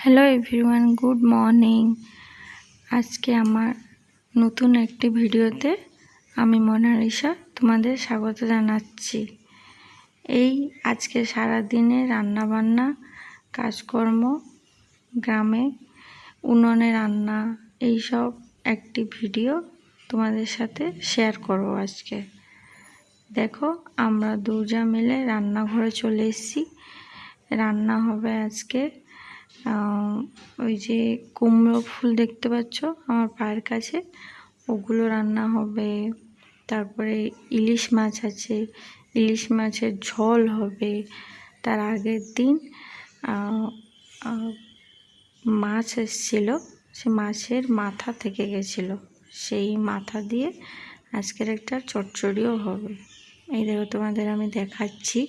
Hello everyone, good morning. আজকে আমার নতুন একটি ভিডিওতে আমি মোনালিসা তোমাদের স্বাগত জানাচ্ছি। আজকে সারাদিনে রান্নাবান্না কাজকর্ম, গ্রামে উনুনে রান্না, এইসব একটি ভিডিও তোমাদের সাথে শেয়ার করব। আজকে দেখো, আমরা দুজা মিলে রান্নাঘরে চলে এসেছি। রান্না হবে আজকে ওই যে কুমড়ো ফুল দেখতে পাচ্ছ আমার পায়ের কাছে, ওগুলো রান্না হবে। তারপরে ইলিশ মাছ আছে, ইলিশ মাছের ঝোল হবে। তার আগের দিন মাছ এসেছিল, সে মাছের মাথা থেকে গেছিলো, সেই মাথা দিয়ে আজকের একটা চচ্চড়িও হবে। এই দেখো, তোমাদের আমি দেখাচ্ছি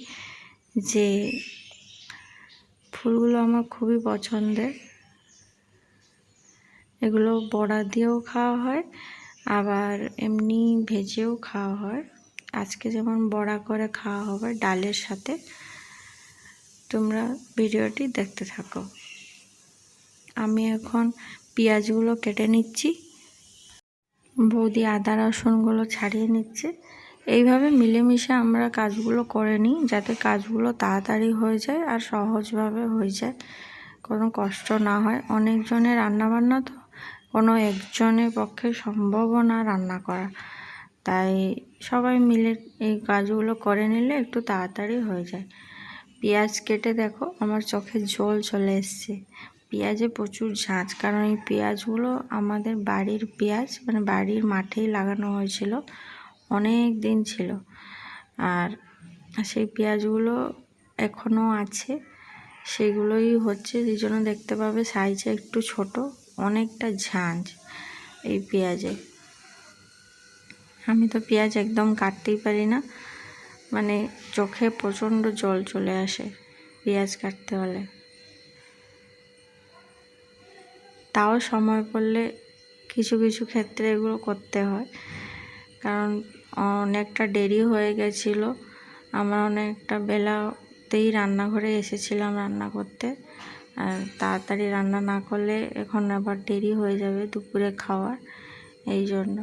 যে ফুলগুলো আমার খুবই পছন্দের। এগুলো বড়া দিয়েও খাওয়া হয়, আবার এমনি ভেজেও খাওয়া হয়। আজকে যেমন বড়া করে খাওয়া হবে ডালের সাথে। তোমরা ভিডিওটি দেখতে থাকো। আমি এখন পেঁয়াজগুলো কেটে নিচ্ছি, বৌদি আদা রসুনগুলো ছাড়িয়ে নিচ্ছে। এইভাবে মিলেমিশে আমরা কাজগুলো করে নিই, যাতে কাজগুলো তাড়াতাড়ি হয়ে যায় আর সহজভাবে হয়ে যায়, কোনো কষ্ট না হয়। অনেকজনের রান্নাবান্না তো কোনো একজনের পক্ষে সম্ভবও না রান্না করা, তাই সবাই মিলে এই কাজগুলো করে নিলে একটু তাড়াতাড়ি হয়ে যায়। পেঁয়াজ কেটে দেখো আমার চোখে জল চলে এসছে। পেঁয়াজে প্রচুর ঝাঁঝ, কারণ এই পেঁয়াজগুলো আমাদের বাড়ির পেঁয়াজ, মানে বাড়ির মাঠেই লাগানো হয়েছিল, অনেক দিন ছিল। আর সেই পেঁয়াজগুলো এখনও আছে, সেগুলোই হচ্ছে, এই জন্য দেখতে পাবে সাইজে একটু ছোট, অনেকটা ঝাঁঝ এই পেঁয়াজে। আমি তো পেঁয়াজ একদম কাটতেই পারি না, মানে চোখে প্রচণ্ড জল চলে আসে পেঁয়াজ কাটতে হলে। তাও সময় পড়লে কিছু কিছু ক্ষেত্রে এগুলো করতে হয়, কারণ অনেকটা দেরি হয়ে গেছিলো। আমরা অনেকটা বেলাতেই রান্নাঘরে এসেছিলাম রান্না করতে, আর তাড়াতাড়ি রান্না না করলে এখন আবার দেরি হয়ে যাবে দুপুরে খাওয়ার, এই জন্য।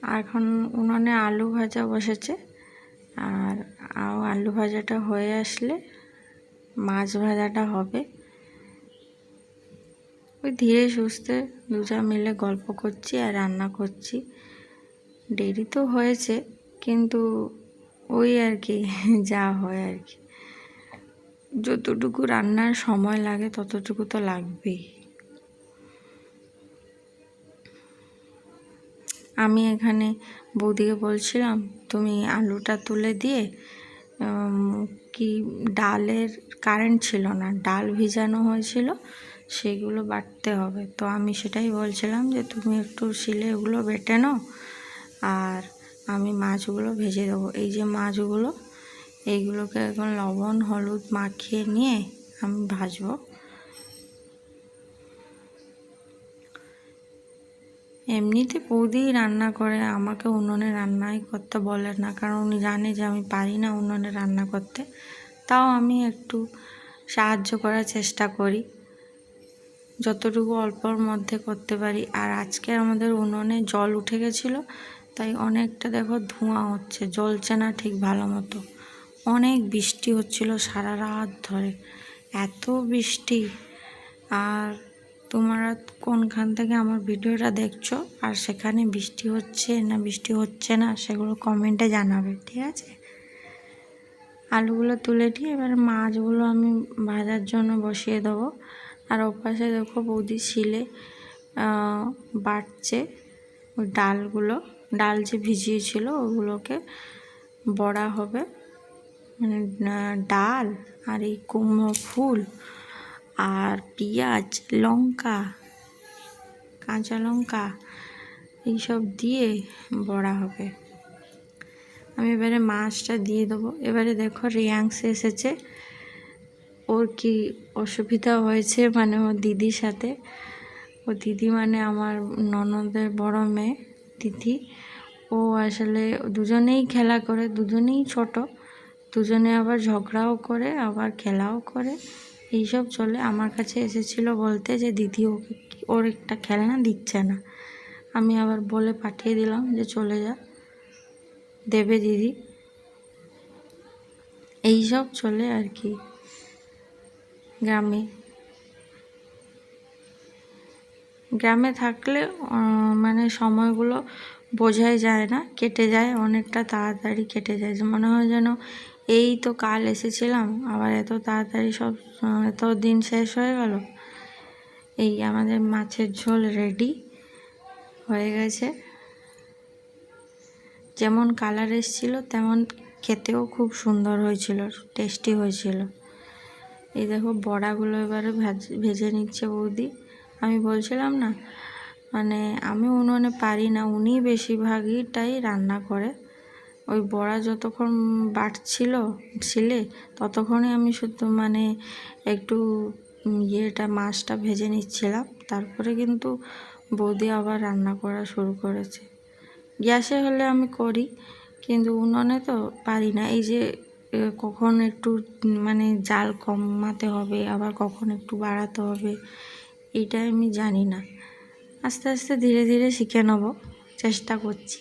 আর এখন উনুনে আলু ভাজা বসেছে, আর আলু ভাজাটা হয়ে আসলে মাছ ভাজাটা হবে। ওই ধীরে সুস্থে দুজা মিলে গল্প করছি আর রান্না করছি। দেরি তো হয়েছে, কিন্তু ওই আর কি, যা হয় আর কি। যতটুকু রান্নার সময় লাগে ততটুকু তো লাগবেই। আমি এখানে বৌদিকে বলছিলাম, তুমি আলুটা তুলে দিয়ে কি ডালের কারেন্ট ছিল না, ডাল ভিজানো হয়েছিল, সেগুলো বাটতে হবে। তো আমি সেটাই বলছিলাম যে তুমি একটু শিলে ওগুলো বেটে নাও, আর আমি মাছগুলো ভেজে দেবো। এই যে মাছগুলো, এইগুলোকে এখন লবণ হলুদ মাখিয়ে নিয়ে আমি ভাজবো। এমনিতে বৌদি রান্না করে, আমাকে উনুনে রান্নাই করতে বলে না, কারণ উনি জানে যে আমি পারি না উনুনে রান্না করতে। তাও আমি একটু সাহায্য করার চেষ্টা করি, যতটুকু অল্পর মধ্যে করতে পারি। আর আজকে আমাদের উনুনে জল উঠে গেছিলো, তাই অনেকটা দেখো ধোঁয়া হচ্ছে, জ্বলছে না ঠিক ভালো মতো। অনেক বৃষ্টি হচ্ছিল সারা রাত ধরে, এত বৃষ্টি। আর তোমরা কোনখান থেকে আমার ভিডিওটা দেখছো, আর সেখানে বৃষ্টি হচ্ছে না বৃষ্টি হচ্ছে না, সেগুলো কমেন্টে জানাবে, ঠিক আছে? আলুগুলো তুলে দিয়ে এবার মাছগুলো আমি ভাজার জন্য বসিয়ে দেবো। আর ওপাশে দেখো বৌদি শিলে বাটছে ওই ডালগুলো, ডাল যে ভিজিয়েছিল ওগুলোকে বড়া হবে, মানে ডাল আর এই কুমড়ো ফুল আর পেঁয়াজ লঙ্কা কাঁচা লঙ্কা এইসব দিয়ে বড়া হবে। আমি এবারে মাছটা দিয়ে দেবো। এবারে দেখো রিয়াংশ এসেছে, ওর কি অসুবিধা হয়েছে, মানে ওর দিদির সাথে। ও দিদি মানে আমার ননদের বড় মেয়ে দিদি, ও আসলে দুজনেই খেলা করে, দুজনেই ছোট, দুজনে আবার ঝগড়াও করে, আবার খেলাও করে, এইসব চলে। আমার কাছে এসেছিল বলতে যে দিদি ওর একটা খেলনা দিচ্ছে না। আমি আবার বলে পাঠিয়ে দিলাম যে চলে যা, দেবে দিদি। এইসব চলে আর কি গ্রামে থাকলে মানে সময়গুলো বোঝাই যায় না, কেটে যায় অনেকটা তাড়াতাড়ি কেটে যায়। মনে হয় যেন এই তো কাল এসেছিলাম, আবার এত তাড়াতাড়ি সব এত দিন শেষ হয়ে গেল। এই আমাদের মাছের ঝোল রেডি হয়ে গেছে। যেমন কালার এসেছিল তেমন খেতেও খুব সুন্দর হয়েছিল, টেস্টি হয়েছিল। এই দেখো বড়াগুলো এবারে ভেজে নিচ্ছে বৌদি। আমি বলছিলাম না, মানে আমি উনুনে পারি না, উনি বেশিরভাগটাই রান্না করে। ওই বড়া যতক্ষণ ছিলে ততক্ষণই আমি শুধু মানে একটু মাছটা ভেজে নিচ্ছিলাম। তারপরে কিন্তু বৌদি আবার রান্না করা শুরু করেছে। গ্যাসে হলে আমি করি, কিন্তু উনুনে তো পারি না। এই যে কখন একটু মানে জাল কমাতে হবে, আবার কখন একটু বাড়াতে হবে, এইটা আমি জানি না। আস্তে আস্তে ধীরে ধীরে শিখে নেব, চেষ্টা করছি।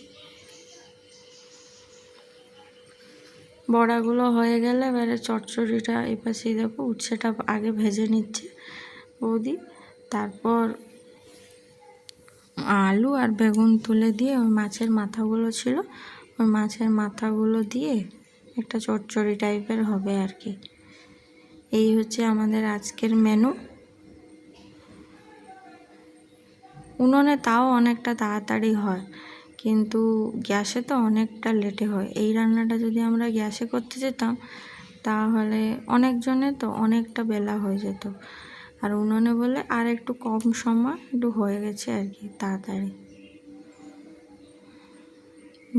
বড়াগুলো হয়ে গেলে এবারে চচ্চড়িটা এপাশে দেখো উচ্ছেটা আগে ভেজে নিচ্ছে বৌদি। তারপর আলু আর বেগুন তুলে দিয়ে ওই মাছের মাথাগুলো ছিল, ওই মাছের মাথাগুলো দিয়ে একটা চচ্চড়ি টাইপের হবে আর কি। এই হচ্ছে আমাদের আজকের মেনু। উনুনে তাও অনেকটা তাড়াতাড়ি হয়, কিন্তু গ্যাসে তো অনেকটা লেটে হয়। এই রান্নাটা যদি আমরা গ্যাসে করতে যেতাম তাহলে অনেকজনের তো অনেকটা বেলা হয়ে যেত, আর উনুনে বলে আর একটু কম সময় একটু হয়ে গেছে আর কি তাড়াতাড়ি।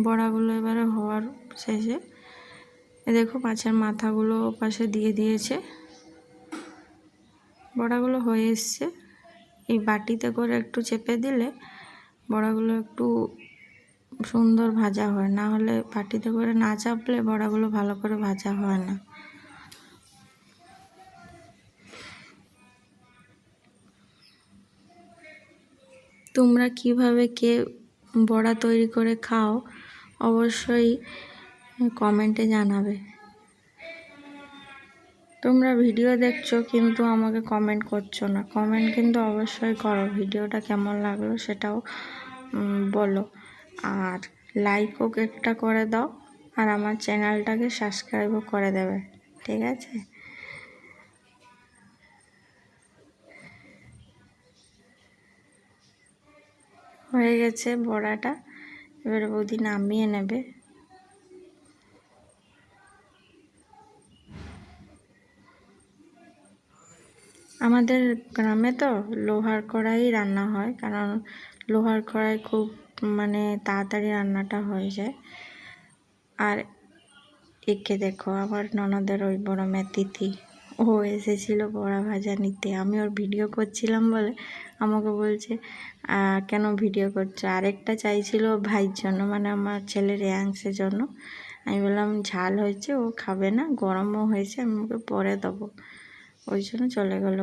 বড়াগুলো এবারে হওয়ার শেষে দেখো মাছের মাথাগুলো পাশে দিয়ে দিয়েছে। বড়াগুলো হয়ে এসছে। এই বাটিতে করে একটু চেপে দিলে বড়াগুলো একটু সুন্দর ভাজা হয়, না হলে বাটিতে করে না চাপলে বড়াগুলো ভালো করে ভাজা হয় না। তোমরা কিভাবে কে বড়া তৈরি করে খাও অবশ্যই কমেন্টে জানাবে। তোমরা ভিডিও দেখছো কিন্তু আমাকে কমেন্ট করছো না। কমেন্ট কিন্তু অবশ্যই করো, ভিডিওটা কেমন লাগলো সেটাও বলো, আর লাইকও একটা করে দাও, আর আমার চ্যানেলটাকে সাবস্ক্রাইবও করে দেবে, ঠিক আছে? হয়ে গেছে বড়াটা, এবারে বৌদি নামিয়ে নেবে। আমাদের গ্রামে তো লোহার কড়াই রান্না হয়, কারণ লোহার কড়াই খুব মানে তাড়াতাড়ি রান্নাটা হয়ে যায়। আর একে দেখো আমার ননদের ওই বড় মেয়ে তিথি, ও এসেছিল বড়া ভাজা নিতে। আমি ওর ভিডিও করছিলাম বলে আমাকে বলছে কেন ভিডিও করছো। আরেকটা চাইছিল ভাইয়ের জন্য, মানে আমার ছেলের রেয়াংসের জন্য। আমি বললাম ঝাল হয়েছে, ও খাবে না, গরমও হয়েছে, আমি ওকে পরে দেবো, ওই জন্য চলে গেল।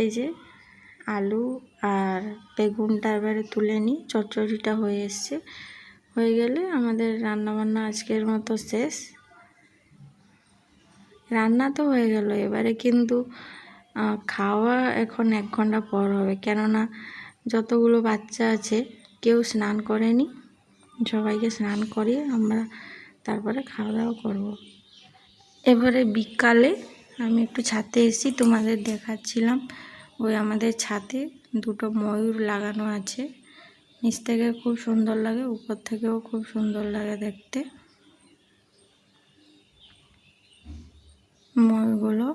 এই যে আলু আর বেগুনটা এবারে তুলে নিই, চচ্চড়িটা হয়ে এসছে। হয়ে গেলে আমাদের রান্নাবান্না আজকের মতো শেষ। রান্না তো হয়ে গেল, এবারে কিন্তু খাওয়া এখন 1 ঘন্টা পর হবে, কেননা যতগুলো বাচ্চা আছে কেউ স্নান করেনি, সবাইকে স্নান করিয়ে আমরা তারপরে খাওয়া দাওয়া করবো। এবারে বিকালে আমি একটু ছাদে এসেছি, তোমাদের দেখাচ্ছিলাম। ওই আমাদের ছাদে 2টো ময়ূর লাগানো আছে, নিচ থেকে খুব সুন্দর লাগে, উপর থেকেও খুব সুন্দর লাগে দেখতে ময়ূরগুলো।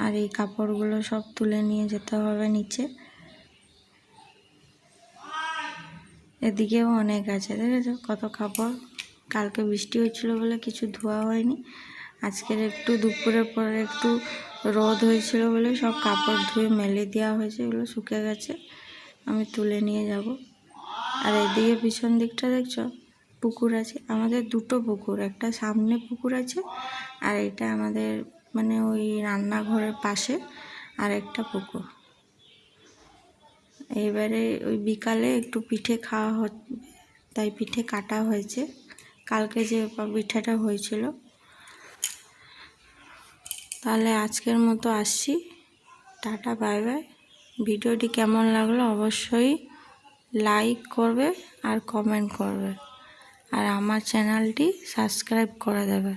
আর এই কাপড়গুলো সব তুলে নিয়ে যেতে হবে নিচে। এদিকেও অনেক আছে, দেখেছো কত কাপড়। কালকে বৃষ্টি হয়েছিল বলে কিছু ধোয়া হয়নি, আজকের একটু দুপুরের পরে একটু রোদ হয়েছিল বলে সব কাপড় ধুয়ে মেলে দেওয়া হয়েছে, এগুলো শুকে গেছে। আমি তুলে নিয়ে যাব। আর এদিকে পিছন দিকটা দেখছো পুকুর আছে, আমাদের দুটো পুকুর, একটা সামনে পুকুর আছে আর এটা আমাদের মানে ওই রান্নাঘরের পাশে আর একটা পুকুর। এবারে ওই বিকালে একটু পিঠে খাওয়া হচ্ছে, তাই পিঠে কাটা হয়েছে, কালকে যে পিঠাটা হয়েছিল। তাহলে আজকের মতো আসছি, টাটা বাই বাই। ভিডিওটি কেমন লাগলো অবশ্যই লাইক করবে আর কমেন্ট করবে আর আমার চ্যানেলটি সাবস্ক্রাইব করে দেবে।